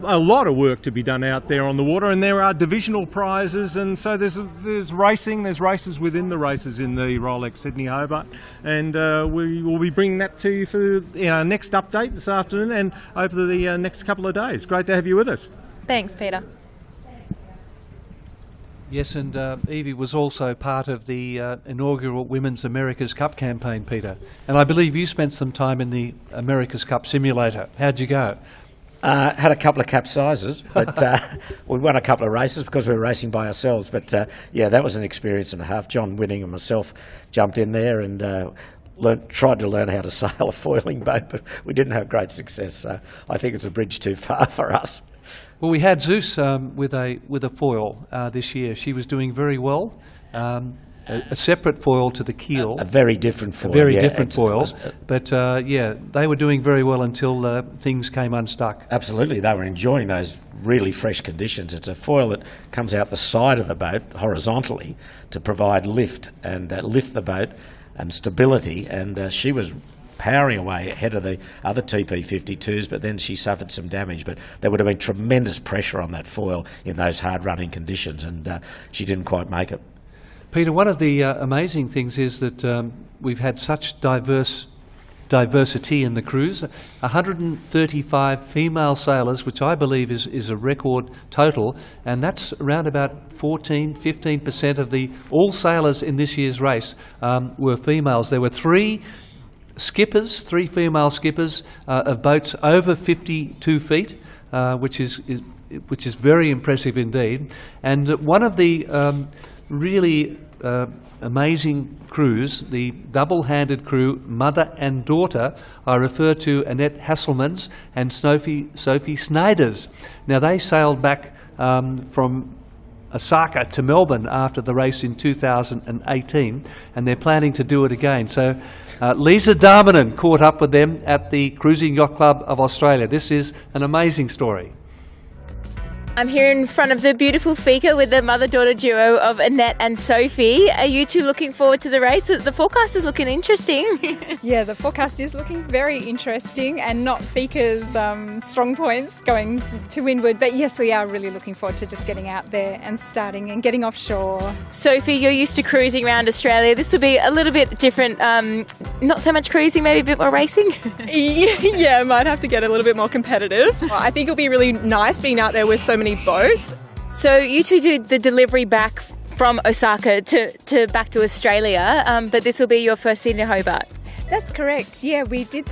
a lot of work to be done out there on the water, and there are divisional prizes, and so there's races within the races in the Rolex Sydney Hobart, and we will be bringing that to you for our next update this afternoon and over the next couple of days. Great to have you with us. Thanks, Peter. Yes, and Evie was also part of the inaugural Women's America's Cup campaign, Peter. And I believe you spent some time in the America's Cup simulator. How'd you go? Had a couple of capsizes, but we won a couple of races because we were racing by ourselves. But that was an experience and a half. John Winning and myself jumped in there and tried to learn how to sail a foiling boat, but we didn't have great success. So I think it's a bridge too far for us. Well, we had Zeus with a foil this year. She was doing very well. A separate foil to the keel. A very different foil. A very different foil. But they were doing very well until things came unstuck. Absolutely, they were enjoying those really fresh conditions. It's a foil that comes out the side of the boat horizontally to provide lift and lift the boat and stability. And she was powering away ahead of the other TP52s, but then she suffered some damage. But there would have been tremendous pressure on that foil in those hard-running conditions, and she didn't quite make it. Peter, one of the amazing things is that we've had such diversity in the crews. 135 female sailors, which I believe is a record total, and that's around about 15% of all sailors in this year's race were females. There were three female skippers of boats over 52 feet, which is very impressive indeed. And one of the really amazing crews, the double-handed crew, mother and daughter, I refer to Annette Hasselmans and Sophie Snyders. Now, they sailed back from Osaka to Melbourne after the race in 2018, and they're planning to do it again. So Lisa Darmanin caught up with them at the Cruising Yacht Club of Australia. This is an amazing story. I'm here in front of the beautiful Fika with the mother-daughter duo of Annette and Sophie. Are you two looking forward to the race? The forecast is looking interesting. Yeah, the forecast is looking very interesting and not Fika's strong points going to windward. But yes, we are really looking forward to just getting out there and starting and getting offshore. Sophie, you're used to cruising around Australia. This will be a little bit different. Not so much cruising, maybe a bit more racing? Yeah, might have to get a little bit more competitive. Well, I think it'll be really nice being out there with so many boats. So you two do the delivery back from Osaka to back to Australia, but this will be your first Sydney Hobart. That's correct. Yeah, we did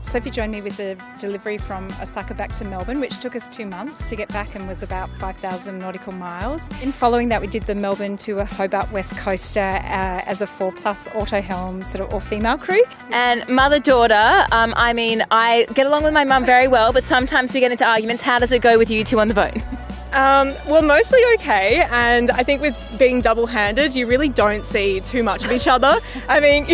Sophie joined me with the delivery from Osaka back to Melbourne, which took us 2 months to get back and was about 5,000 nautical miles. And following that, we did the Melbourne to a Hobart West Coaster as a 4+ auto helm sort of all-female crew. And mother-daughter, I get along with my mum very well, but sometimes we get into arguments. How does it go with you two on the boat? Well, mostly okay, and I think with being double-handed, you really don't see too much of each other. I mean,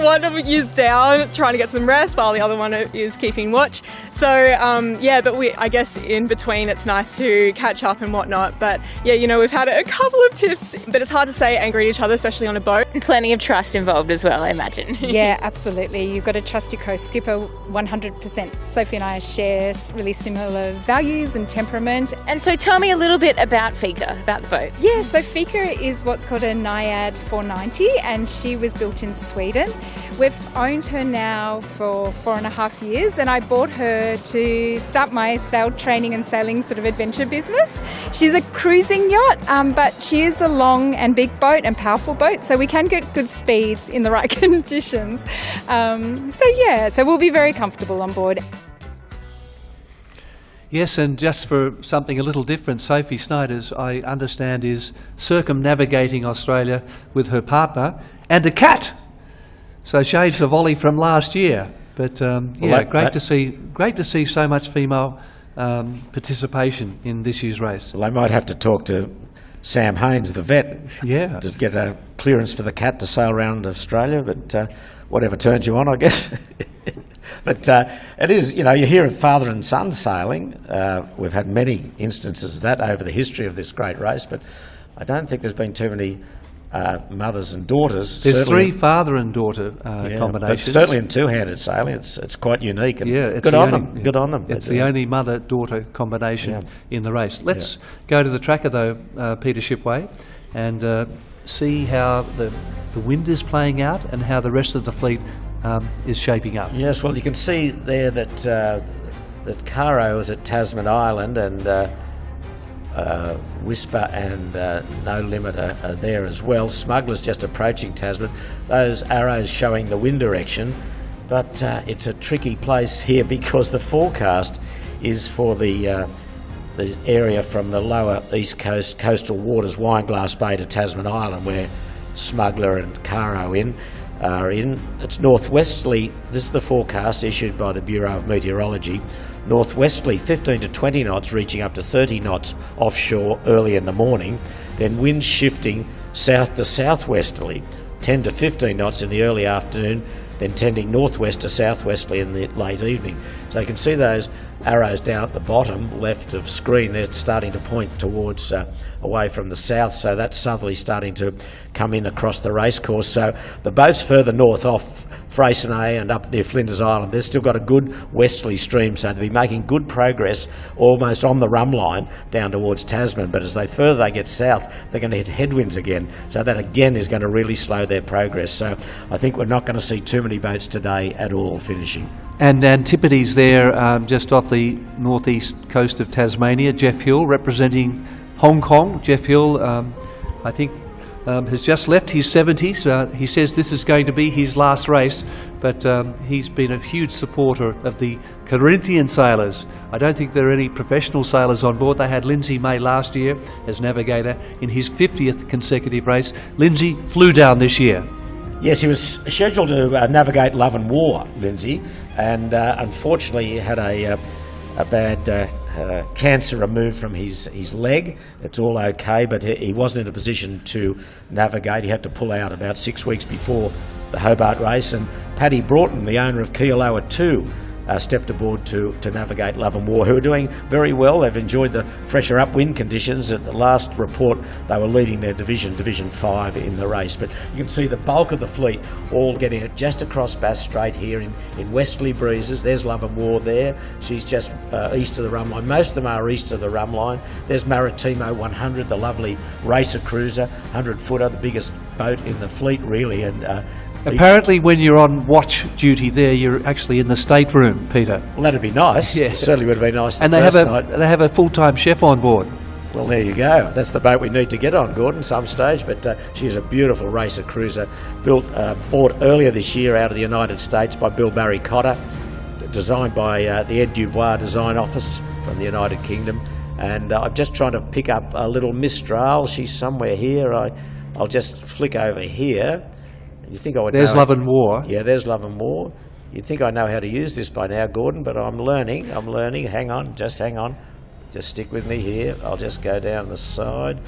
one of you is down trying to get some rest while the other one is keeping watch. So, but I guess in between it's nice to catch up and whatnot. But yeah, we've had a couple of tips, but it's hard to say angry at each other, especially on a boat. And plenty of trust involved as well, I imagine. Yeah, absolutely. You've got to trust your co-skipper 100%. Sophie and I share really similar values and temperament. And so tell me a little bit about Fika, about the boat. Yeah, so Fika is what's called a Naiad 490, and she was built in Sweden. We've owned her now for 4.5 years, and I bought her to start my sail training and sailing sort of adventure business. She's a cruising yacht, but she is a long and big boat and powerful boat, so we can get good speeds in the right conditions. So we'll be very comfortable on board. Yes, and just for something a little different, Sophie Snyders, I understand, is circumnavigating Australia with her partner and a cat. So shades of Ollie from last year. But great to see so much female participation in this year's race. Well, I might have to talk to Sam Haynes, the vet, to get a clearance for the cat to sail around Australia. But whatever turns you on, I guess. But it is, you hear of father and son sailing. We've had many instances of that over the history of this great race, but I don't think there's been too many mothers and daughters. There's 3 father and daughter combinations. But certainly in two-handed sailing, it's quite unique. And it's good on them. Good on them. It's the only mother-daughter combination in the race. Let's go to the tracker though, Peter Shipway, and see how the wind is playing out and how the rest of the fleet is shaping up. Yes, well, you can see there that Caro is at Tasman Island, and Whisper and No Limit are there as well. Smuggler's just approaching Tasman. Those arrows showing the wind direction, but it's a tricky place here because the forecast is for the area from the lower east coast coastal waters, Wineglass Bay to Tasman Island, where Smuggler and Caro are in. It's northwesterly. This is the forecast issued by the Bureau of Meteorology. Northwesterly 15 to 20 knots, reaching up to 30 knots offshore early in the morning. Then winds shifting south to southwesterly 10 to 15 knots in the early afternoon, then tending northwest to southwesterly in the late evening. So you can see those arrows down at the bottom left of screen. They're starting to point towards away from the south, so that's southerly starting to come in across the racecourse. So the boats further north off Freycinet and up near Flinders Island, they've still got a good westerly stream, so they'll be making good progress almost on the rum line down towards Tasman. But as they get south, they're going to hit headwinds again, so that again is going to really slow their progress. So I think we're not going to see too many boats today at all finishing. And Antipodes there, just off the northeast coast of Tasmania. Jeff Hill representing Hong Kong. Jeff Hill, I think, has just left his 70s. He says this is going to be his last race, but he's been a huge supporter of the Corinthian sailors. I don't think there are any professional sailors on board. They had Lindsay May last year as navigator in his 50th consecutive race. Lindsay flew down this year. Yes, he was scheduled to navigate Love and War, Lindsay, and unfortunately he had a bad cancer removed from his leg. It's all okay, but he wasn't in a position to navigate. He had to pull out about 6 weeks before the Hobart race, and Paddy Broughton, the owner of Kioloa 2, stepped aboard to navigate Love and War, who are doing very well. They've enjoyed the fresher upwind conditions. At the last report, they were leading their Division 5 in the race. But you can see the bulk of the fleet all getting it just across Bass Strait here in westerly breezes. There's Love and War there. She's just east of the rum line. Most of them are east of the rum line. There's Maritimo 100, the lovely racer cruiser, 100-footer, the biggest boat in the fleet, really. And apparently when you're on watch duty there, you're actually in the stateroom, Peter. Well, that'd be nice. Yeah. It certainly would have been nice. And they have a full-time chef on board. Well, there you go. That's the boat we need to get on, Gordon, some stage. But she's a beautiful racer cruiser, bought earlier this year out of the United States by Bill Barry Cotter, designed by the Ed Dubois Design Office from the United Kingdom. And I'm just trying to pick up a little Mistral. She's somewhere here. I'll just flick over here. You think I would There's know Love and War. Yeah, there's Love and War. You'd think I know how to use this by now, Gordon, but I'm learning. Hang on. Just stick with me here. I'll just go down the side.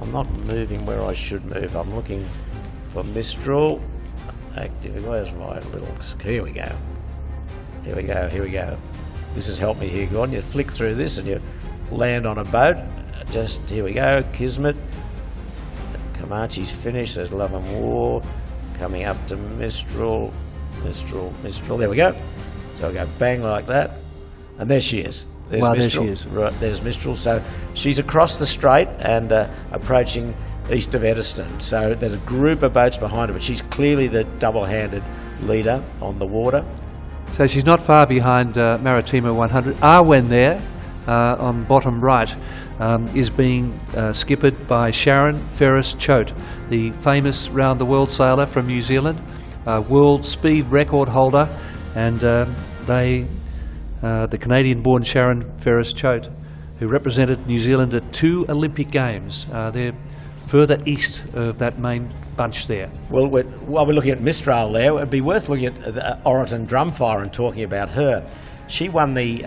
I'm not moving where I should move. I'm looking for Mistral. Active. Where's my little... Here we go. This has helped me here, Gordon. You flick through this and you land on a boat. Just, here we go, Kismet. Comanche's finished. There's Love and War. Coming up to Mistral. There we go. So I go bang like that. And there she is. There's Mistral. There she is. Right, there's Mistral. So she's across the strait and approaching east of Eddystone. So there's a group of boats behind her, but she's clearly the double-handed leader on the water. So she's not far behind Maritimo 100. Arwen there, on bottom right, is being skippered by Sharon Ferris-Choate, the famous round-the-world sailor from New Zealand, world speed record holder, and the Canadian-born Sharon Ferris-Choate, who represented New Zealand at 2 Olympic Games. They're further east of that main bunch there. Well, while we're looking at Mistral there, it'd be worth looking at the Oroton Drumfire and talking about her. She won the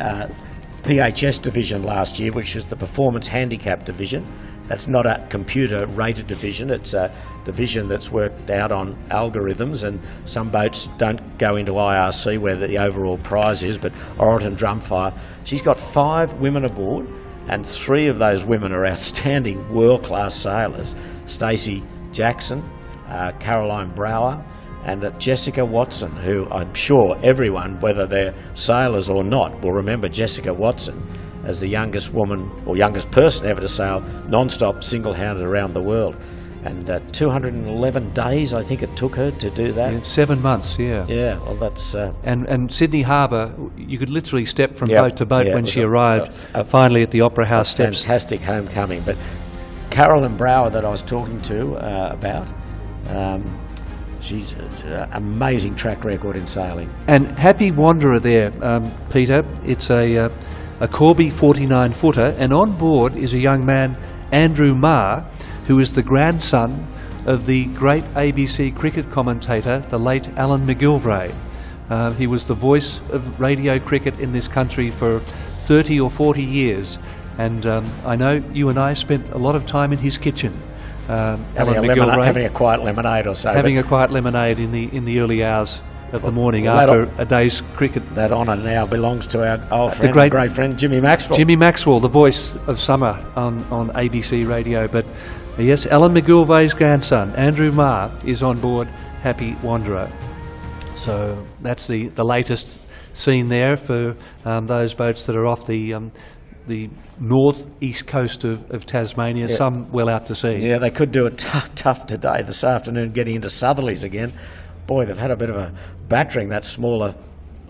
PHS division last year, which is the Performance Handicap division. That's not a computer-rated division. It's a division that's worked out on algorithms, and some boats don't go into IRC where the overall prize is, but Oroton Drumfire, she's got 5 women aboard, and 3 of those women are outstanding world-class sailors. Stacey Jackson, Caroline Brower, and Jessica Watson, who I'm sure everyone, whether they're sailors or not, will remember Jessica Watson as the youngest woman or youngest person ever to sail non-stop single-handed around the world. And 211 days, I think it took her to do that. Yeah, 7 months, yeah. Yeah, well, that's... And Sydney Harbour, you could literally step from boat to boat when she arrived finally at the Opera House steps. Fantastic homecoming. But Carolyn Brower that I was talking to about, she's an amazing track record in sailing. And Happy Wanderer there, Peter, it's a Corby 49-footer, and on board is a young man, Andrew Marr, who is the grandson of the great ABC cricket commentator, the late Alan McGilvray. He was the voice of radio cricket in this country for 30 or 40 years, and I know you and I spent a lot of time in his kitchen. Having a quiet lemonade or so. Having a quiet lemonade in the early hours of the morning after a day's cricket. That honour now belongs to our old friend, great friend Jimmy Maxwell. Jimmy Maxwell, the voice of summer on ABC radio. But yes, Alan McGilvay's grandson, Andrew Marr, is on board Happy Wanderer. So that's the latest scene there for those boats that are off the north-east coast of Tasmania, some well out to sea. Yeah, they could do it tough today, this afternoon, getting into southerlies again. Boy, they've had a bit of a battering, that smaller,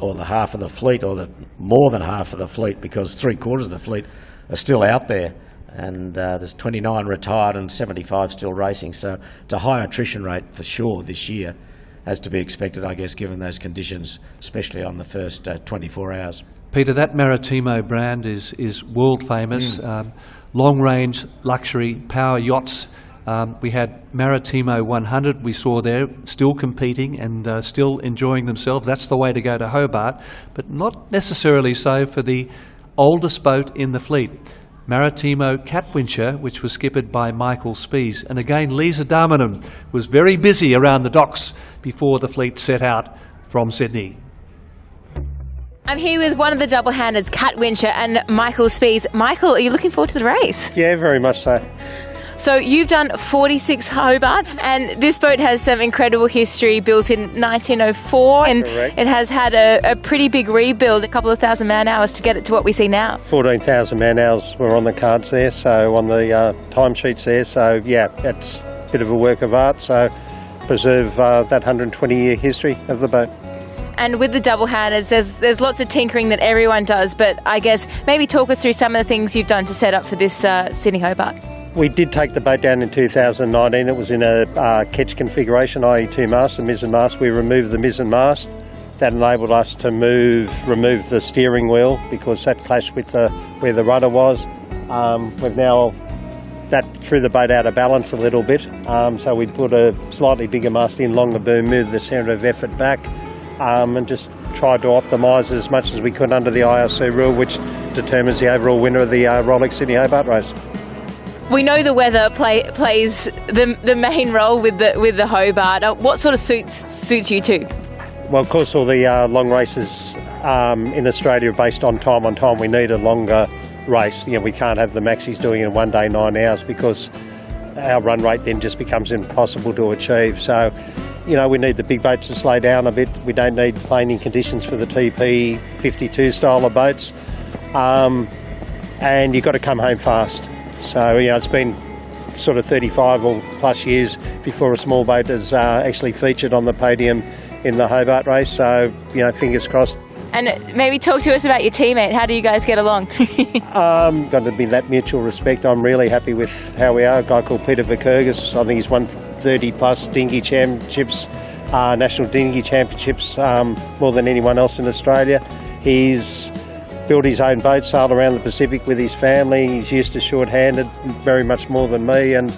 or the half of the fleet, or the more than half of the fleet, because 3/4 of the fleet are still out there. And there's 29 retired and 75 still racing, so it's a high attrition rate for sure this year, as to be expected, I guess, given those conditions, especially on the first 24 hours. Peter, that Maritimo brand is world famous. Long-range luxury power yachts. We had Maritimo 100 we saw there, still competing and still enjoying themselves. That's the way to go to Hobart, but not necessarily so for the oldest boat in the fleet, Maritimo Katwinchar, which was skippered by Michael Spies. And again, Lisa Darmanum was very busy around the docks before the fleet set out from Sydney. I'm here with one of the double-handers, Katwinchar and Michael Spies. Michael, are you looking forward to the race? Yeah, very much so. So you've done 46 Hobarts, and this boat has some incredible history, built in 1904, and Correct. it has had a pretty big rebuild, a couple of thousand man-hours to get it to what we see now. 14,000 man-hours were on the cards there, so on the timesheets there, so yeah, it's a bit of a work of art, so preserve that 120-year history of the boat. And with the double-handers, there's lots of tinkering that everyone does, but I guess maybe talk us through some of the things you've done to set up for this Sydney Hobart. We did take the boat down in 2019. It was in a ketch configuration, i.e. two masts, a mizzen mast. We removed the mizzen mast. That enabled us to remove the steering wheel because that clashed with where the rudder was. We've now threw the boat out of balance a little bit. So we put a slightly bigger mast in, longer boom, moved the centre of effort back, and just tried to optimise as much as we could under the IRC rule, which determines the overall winner of the Rolex Sydney Hobart race. We know the weather plays the main role with the Hobart. What sort of suits you too? Well, of course, all the long races in Australia are based on time. We need a longer race. We can't have the maxis doing it in 1 day, 9 hours, because our run rate then just becomes impossible to achieve. So, we need the big boats to slow down a bit. We don't need planing conditions for the TP 52 style of boats. And you've got to come home fast. So, it's been sort of 35 or plus years before a small boat has actually featured on the podium in the Hobart race. So, fingers crossed. And maybe talk to us about your teammate. How do you guys get along? Got to be that mutual respect. I'm really happy with how we are. A guy called Peter Vikergas, I think he's won 30 plus dinghy championships, national dinghy championships, more than anyone else in Australia. He's built his own boat, sailed around the Pacific with his family. He's used to short-handed very much more than me, and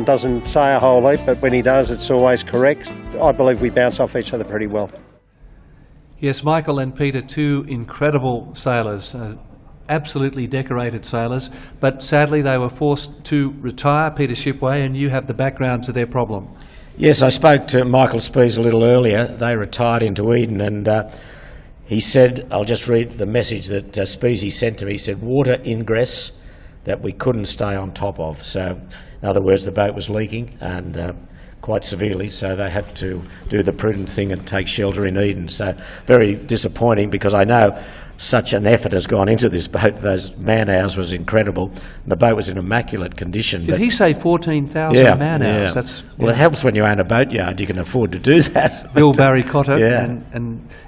doesn't say a whole heap, but when he does, it's always correct. I believe we bounce off each other pretty well. Yes, Michael and Peter, two incredible sailors, absolutely decorated sailors, but sadly they were forced to retire, Peter Shipway, and you have the background to their problem. Yes, I spoke to Michael Spies a little earlier. They retired into Eden, and he said, I'll just read the message that Speasy sent to me. He said, water ingress that we couldn't stay on top of. So, in other words, the boat was leaking, and quite severely, so they had to do the prudent thing and take shelter in Eden. So very disappointing, because I know such an effort has gone into this boat. Those man-hours was incredible. The boat was in immaculate condition. Did he say 14,000 man-hours? Yeah. Well, it helps when you own a boatyard. You can afford to do that. Bill Barry Cotter, yeah.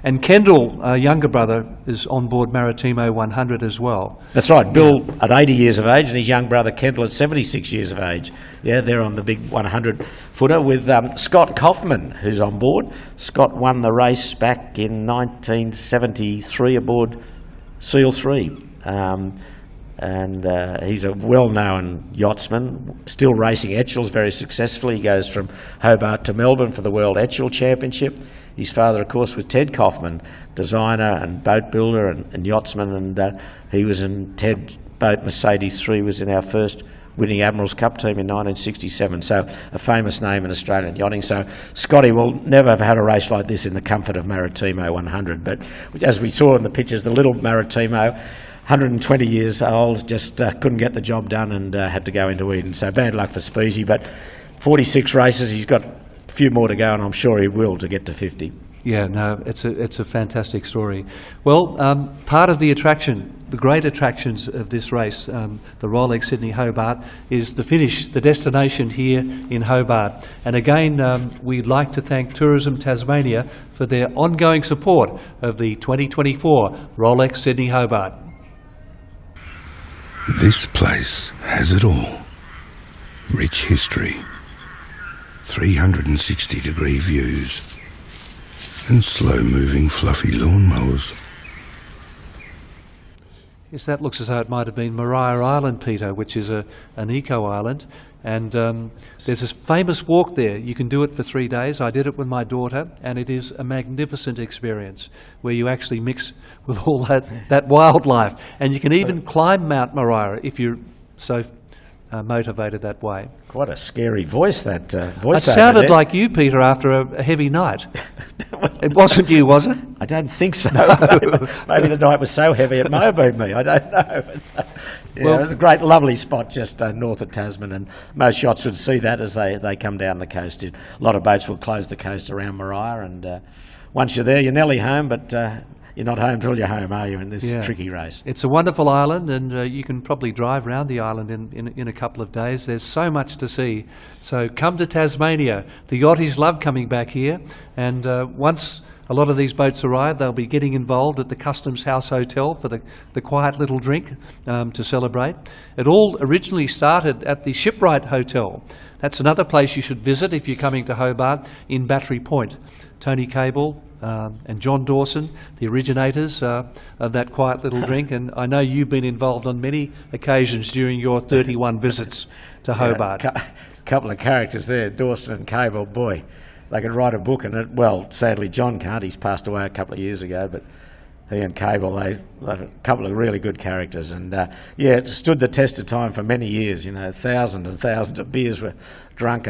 and Kendall, a younger brother, is on board Maritimo 100 as well. That's right. Bill at 80 years of age, and his young brother Kendall at 76 years of age. Yeah, they're on the big 100-footer with Scott Kaufman, who's on board. Scott won the race back in 1973 aboard Seal 3. And he's a well-known yachtsman, still racing Etchells very successfully. He goes from Hobart to Melbourne for the World Etchell Championship. His father, of course, was Ted Kaufman, designer and boat builder and yachtsman, and he was in Ted boat Mercedes 3, was in our first winning Admiral's Cup team in 1967, so a famous name in Australian yachting. So Scotty will never have had a race like this in the comfort of Maritimo 100, but as we saw in the pictures, the little Maritimo, 120 years old, just couldn't get the job done and had to go into Eden. So bad luck for Speasy, but 46 races, he's got a few more to go, and I'm sure he will to get to 50. Yeah, no, it's a fantastic story. Well, part of the attraction, the great attractions of this race, the Rolex Sydney Hobart, is the finish, the destination here in Hobart. And again, we'd like to thank Tourism Tasmania for their ongoing support of the 2024 Rolex Sydney Hobart. This place has it all. Rich history, 360-degree views, and slow-moving fluffy lawnmowers. Yes, that looks as though it might have been Maria Island, Peter, which is an eco-island. And there's this famous walk there. You can do it for 3 days. I did it with my daughter, and it is a magnificent experience where you actually mix with all that wildlife. And you can even climb Mount Maria if you're so motivated that way. Quite a scary voice, that voice. It sounded like you, Peter, after a heavy night. It wasn't you, was it? I don't think so. Maybe the night was so heavy it may have been me. I don't know. Well, it was a great, lovely spot just north of Tasman, and most yachts would see that as they come down the coast. A lot of boats will close the coast around Maria, and once you're there, you're nearly home, but you're not home till you're home, are you, in this tricky race? It's a wonderful island, and you can probably drive around the island in a couple of days. There's so much to see. So come to Tasmania. The yachties love coming back here, and once a lot of these boats arrive, they'll be getting involved at the Customs House Hotel for the quiet little drink to celebrate. It all originally started at the Shipwright Hotel. That's another place you should visit if you're coming to Hobart, in Battery Point. Tony Cable and John Dawson, the originators of that quiet little drink, and I know you've been involved on many occasions during your 31 visits to Hobart. Couple of characters there, Dawson and Cable, boy. They could write a book, and well, sadly John can't. He's passed away a couple of years ago, but he and Cable, they a couple of really good characters, and it stood the test of time for many years. You know, thousands and thousands of beers were drunk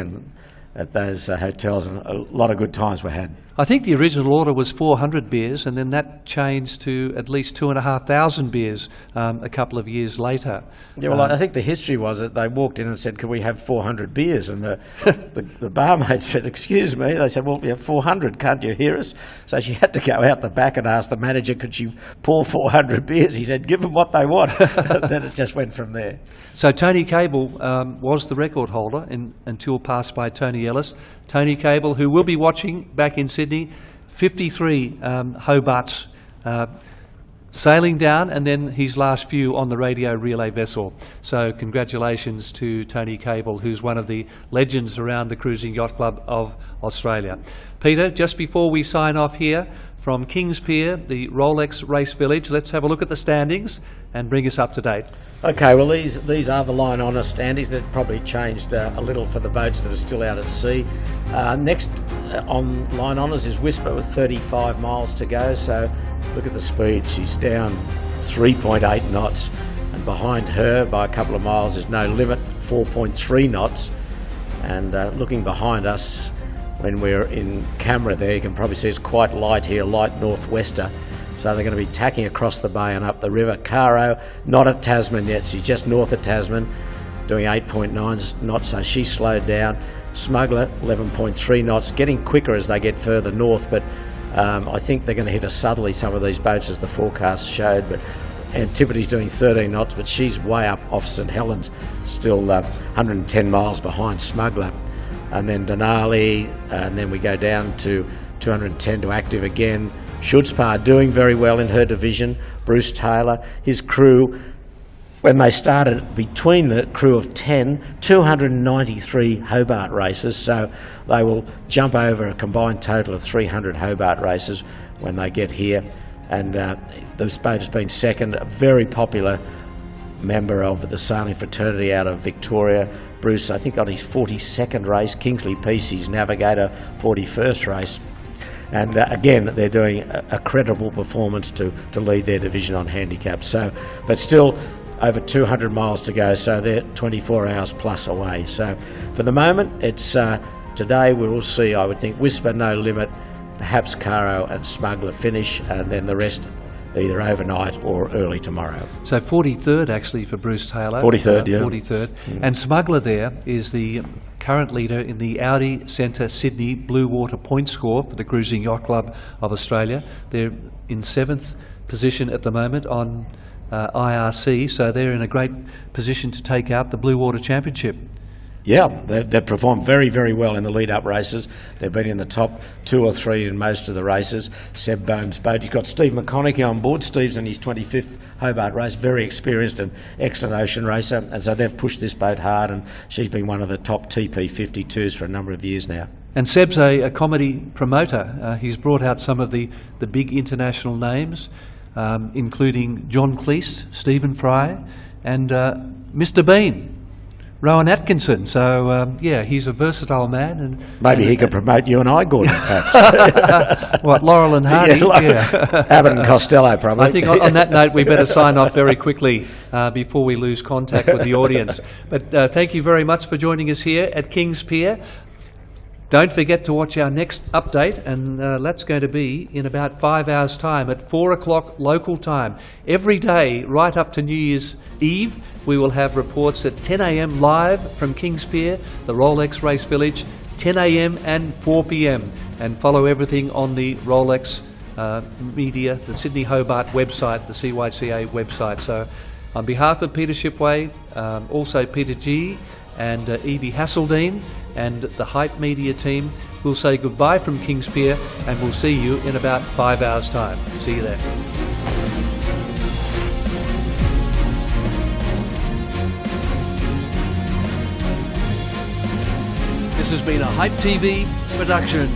at those hotels, and a lot of good times were had. I think the original order was 400 beers, and then that changed to at least 2,500 beers a couple of years later. Yeah, well, I think the history was that they walked in and said, "Can we have 400 beers?" And the barmaid said, "Excuse me." They said, "Well, we have 400. Can't you hear us?" So she had to go out the back and ask the manager, "Could she pour 400 beers?" He said, "Give them what they want." Then it just went from there. So Tony Cable was the record holder until passed by Tony Ellis. Tony Cable, who will be watching back in Sydney, 53 Hobarts sailing down, and then his last few on the radio relay vessel. So congratulations to Tony Cable, who's one of the legends around the Cruising Yacht Club of Australia. Peter, just before we sign off here from Kings Pier, the Rolex Race Village, let's have a look at the standings and bring us up to date. Okay, well these are the line honour standings. They've probably changed a little for the boats that are still out at sea. Next on line honours is Whisper with 35 miles to go, so look at the speed. She's down 3.8 knots, and behind her by a couple of miles is No Limit, 4.3 knots. And looking behind us, when we're in camera there, you can probably see it's quite light here, light northwester. So they're going to be tacking across the bay and up the river. Caro, not at Tasman yet, she's just north of Tasman, doing 8.9 knots, so she's slowed down. Smuggler, 11.3 knots, getting quicker as they get further north, but I think they're going to hit a southerly, some of these boats, as the forecast showed. But Antipode's doing 13 knots, but she's way up off St Helens, still 110 miles behind Smuggler. And then Denali, and then we go down to 210 to active again. Schutzpaar doing very well in her division. Bruce Taylor, his crew, when they started, between the crew of 10, 293 Hobart races, so they will jump over a combined total of 300 Hobart races when they get here. And this boat has been second, a very popular member of the sailing fraternity out of Victoria. Bruce, I think, on his 42nd race. Kingsley Peace, his navigator, 41st race. And again, they're doing a credible performance to lead their division on handicap. So, but still over 200 miles to go, so they're 24 hours plus away. So for the moment, it's today we will see, I would think, Whisper, No Limit, perhaps Caro and Smuggler finish, and then the rest either overnight or early tomorrow. So 43rd actually for Bruce Taylor. 43rd, yeah. 43rd. And Smuggler there is the current leader in the Audi Centre Sydney Blue Water point score for the Cruising Yacht Club of Australia. They're in 7th position at the moment on IRC, so they're in a great position to take out the Blue Water Championship. Yeah, they've performed very, very well in the lead-up races. They've been in the top 2 or 3 in most of the races. Seb Bone's boat, he's got Steve McConaughey on board. Steve's in his 25th Hobart race, very experienced and excellent ocean racer, and so they've pushed this boat hard, and she's been one of the top TP52s for a number of years now. And Seb's a comedy promoter. He's brought out some of the big international names. including John Cleese, Stephen Fry, and Mr. Bean, Rowan Atkinson. So, yeah, he's a versatile man. And maybe he could promote you and I, Gordon, perhaps. What, Laurel and Hardy? Yeah. Abbott and Costello, probably. I think on that note, we better sign off very quickly before we lose contact with the audience. But thank you very much for joining us here at Kings Pier. Don't forget to watch our next update, and that's going to be in about 5 hours' time at 4 o'clock local time. Every day, right up to New Year's Eve, we will have reports at 10 a.m. live from Kings Pier, the Rolex Race Village, 10 a.m. and 4 p.m. And follow everything on the Rolex media, the Sydney Hobart website, the CYCA website. So on behalf of Peter Shipway, also Peter G. and Evie Hasseldine and the Hype Media team, we'll say goodbye from Kings Pier, and we'll see you in about 5 hours' time. See you there. This has been a Hype TV production.